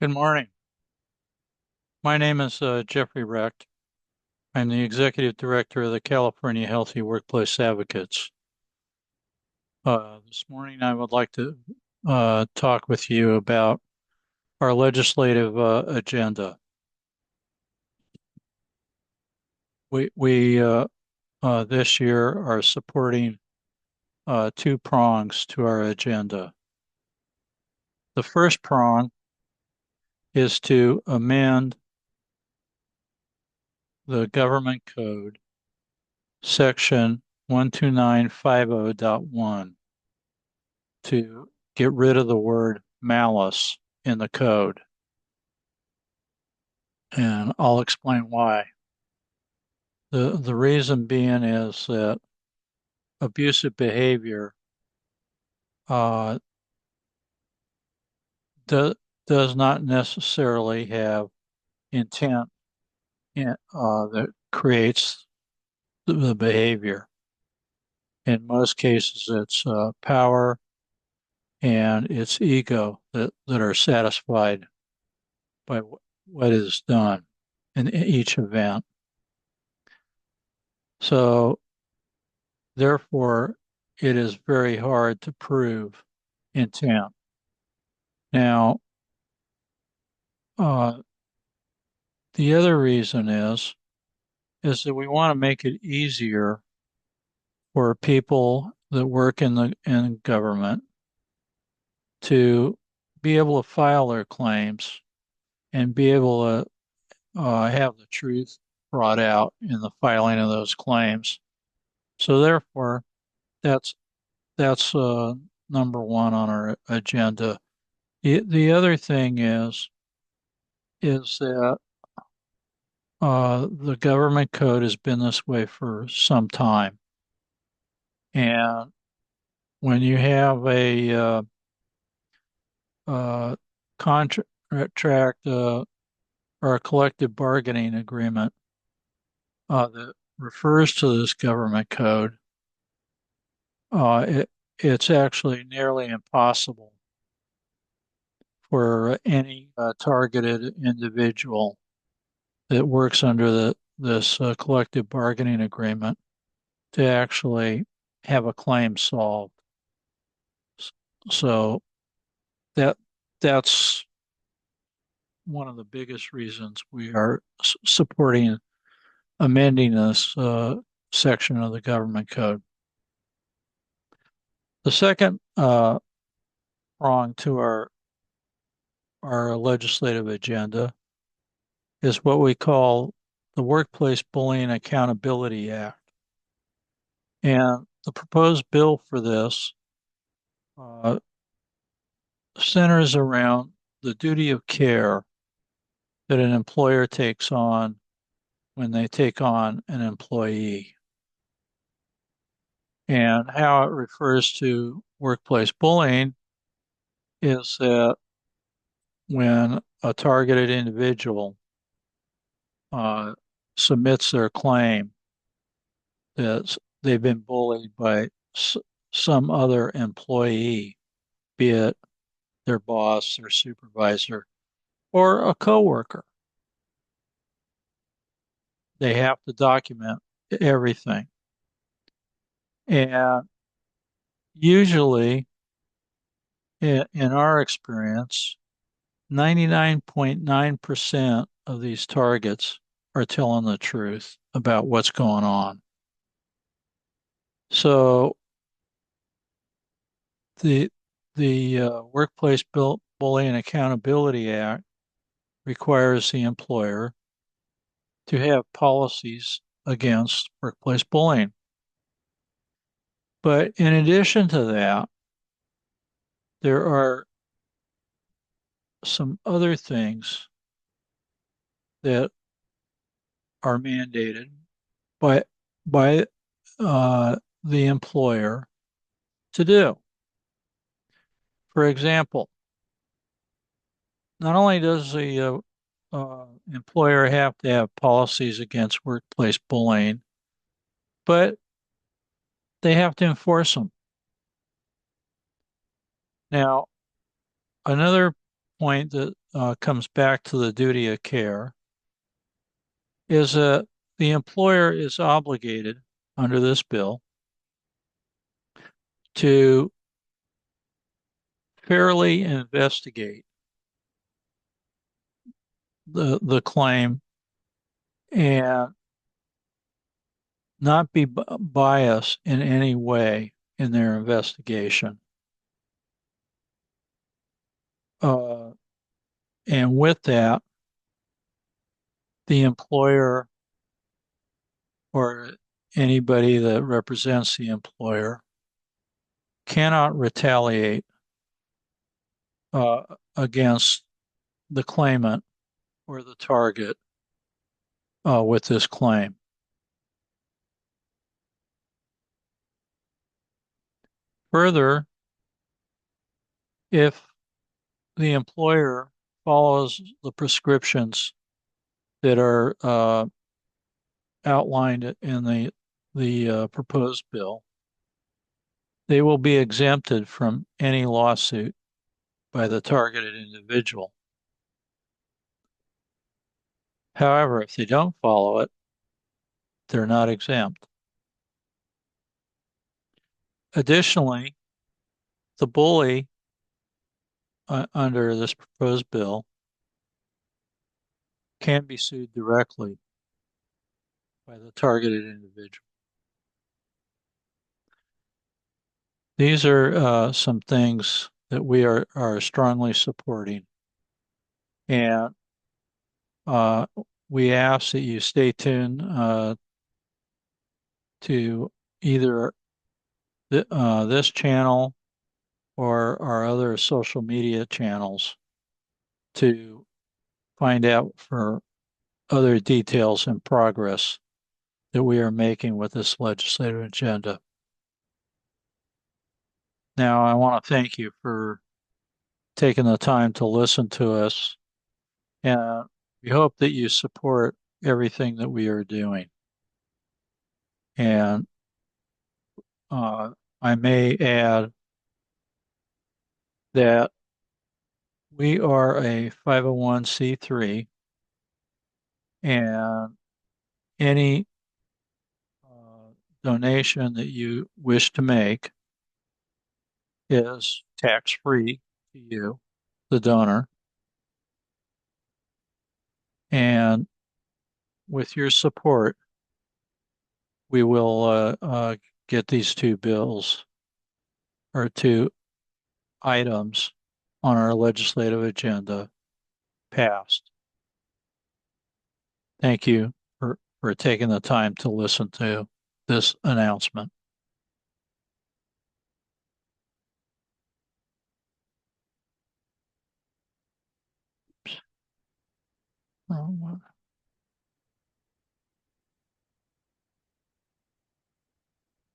Good morning. My name is Jeffrey Recht. I'm the Executive Director of the California Healthy Workplace Advocates. This morning, I would like to talk with you about our legislative agenda. We this year are supporting two prongs to our agenda. The first prong is to amend the government code, section 12950.1, to get rid of the word malice in the code. And I'll explain why. The reason being is that abusive behavior uh, do, does not necessarily have intent that creates the behavior. In most cases, it's power and it's ego that are satisfied by what is done in each event. So therefore, it is very hard to prove intent. Now, uh, the other reason is that we want to make it easier for people that work in government to be able to file their claims and be able to have the truth brought out in the filing of those claims. So therefore, that's that's number one on our agenda. The other thing is that the government code has been this way for some time. And when you have a contract or a collective bargaining agreement that refers to this government code, it's actually nearly impossible for any targeted individual that works under this collective bargaining agreement to actually have a claim solved. So that that's one of the biggest reasons we are supporting amending this section of the government code. The second prong to our legislative agenda is what we call the Workplace Bullying Accountability Act. And the proposed bill for this uh, centers around the duty of care that an employer takes on when they take on an employee. And how it refers to workplace bullying is that when a targeted individual uh, submits their claim that they've been bullied by some other employee, be it their boss, their supervisor, or a coworker, they have to document everything. And usually, in our experience, 99.9% of these targets are telling the truth about what's going on. So the Workplace Bullying Accountability Act requires the employer to have policies against workplace bullying. But in addition to that, there are some other things that are mandated by by the employer to do. For example, not only does the employer have to have policies against workplace bullying, but they have to enforce them. Now, another point comes back to the duty of care is that the employer is obligated under this bill to fairly investigate the claim and not be biased in any way in their investigation. Uh, and with that, the employer or anybody that represents the employer cannot retaliate uh, against the claimant or the target with this claim. Further, if the employer follows the prescriptions that are outlined in the proposed bill, they will be exempted from any lawsuit by the targeted individual. However, if they don't follow it, they're not exempt. Additionally, the bully under this proposed bill can be sued directly by the targeted individual. These are some things that we are strongly supporting. And we ask that you stay tuned to either this channel or our other social media channels to find out for other details and progress that we are making with this legislative agenda. Now, I want to thank you for taking the time to listen to us, and we hope that you support everything that we are doing. And I may add that we are a 501c3, and any donation that you wish to make is tax-free to you, the donor. And with your support, we will get these two bills or two items on our legislative agenda passed. Thank you for taking the time to listen to this announcement. Oh,